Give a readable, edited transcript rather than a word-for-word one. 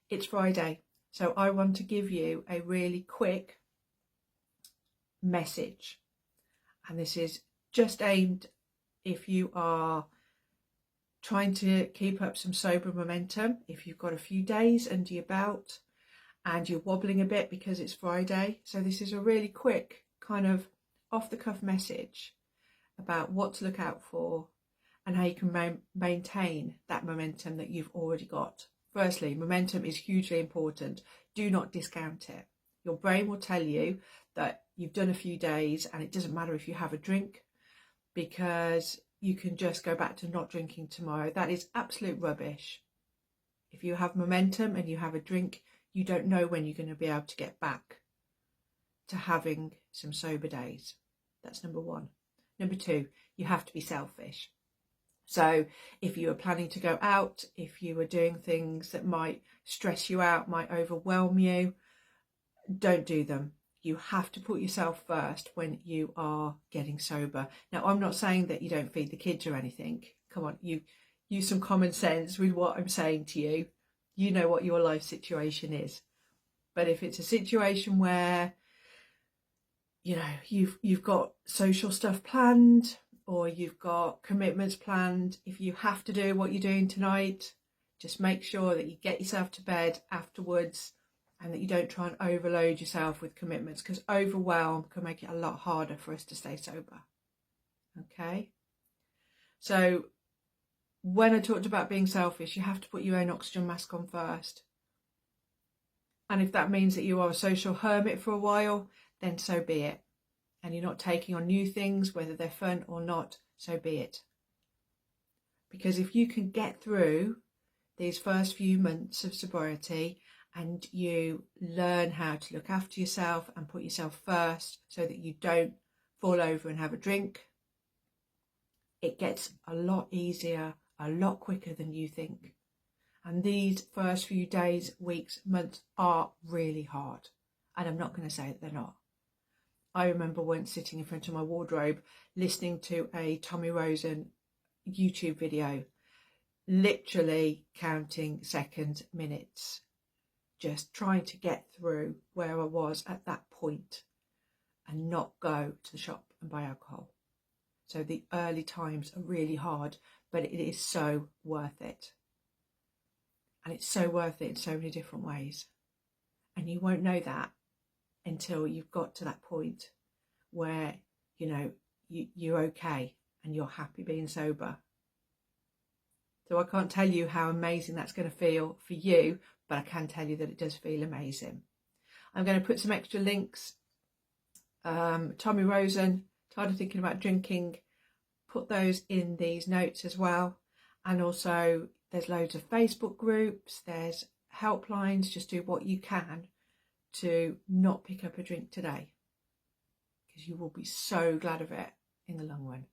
It's Friday, so I want to give you a really quick message, and this is just aimed if you are trying to keep up some sober momentum, if you've got a few days under your belt and you're wobbling a bit because it's Friday. So this is a really quick kind of off the cuff message about what to look out for and how you can maintain that momentum that you've already got. Firstly, momentum is hugely important. Do not discount it. Your brain will tell you that you've done a few days and it doesn't matter if you have a drink because you can just go back to not drinking tomorrow. That is absolute rubbish. If you have momentum and you have a drink, you don't know when you're going to be able to get back to having some sober days. That's number one. Number two, you have to be selfish. So if you are planning to go out, if you are doing things that might stress you out, might overwhelm you, don't do them. You have to put yourself first when you are getting sober. Now, I'm not saying that you don't feed the kids or anything. Come on, you use some common sense with what I'm saying to you. You know what your life situation is. But if it's a situation where, you know, you've got social stuff planned or you've got commitments planned, if you have to do what you're doing tonight, just make sure that you get yourself to bed afterwards and that you don't try and overload yourself with commitments, because overwhelm can make it a lot harder for us to stay sober. Okay? So when I talked about being selfish, you have to put your own oxygen mask on first. And if that means that you are a social hermit for a while, then so be it. And you're not taking on new things, whether they're fun or not, so be it. Because if you can get through these first few months of sobriety and you learn how to look after yourself and put yourself first so that you don't fall over and have a drink, it gets a lot easier, a lot quicker than you think. And these first few days, weeks, months are really hard. And I'm not going to say that they're not. I remember once sitting in front of my wardrobe listening to a Tommy Rosen YouTube video, literally counting seconds, minutes, just trying to get through where I was at that point and not go to the shop and buy alcohol. So the early times are really hard, but it is so worth it. And it's so worth it in so many different ways. And you won't know that until you've got to that point where, you know, you're okay and you're happy being sober. So I can't tell you how amazing that's going to feel for you, but I can tell you that it does feel amazing. I'm going to put some extra links. Tommy Rosen, tired of thinking about drinking, put those in these notes as well. And also there's loads of Facebook groups, there's helplines. Just do what you can to not pick up a drink today, because you will be so glad of it in the long run.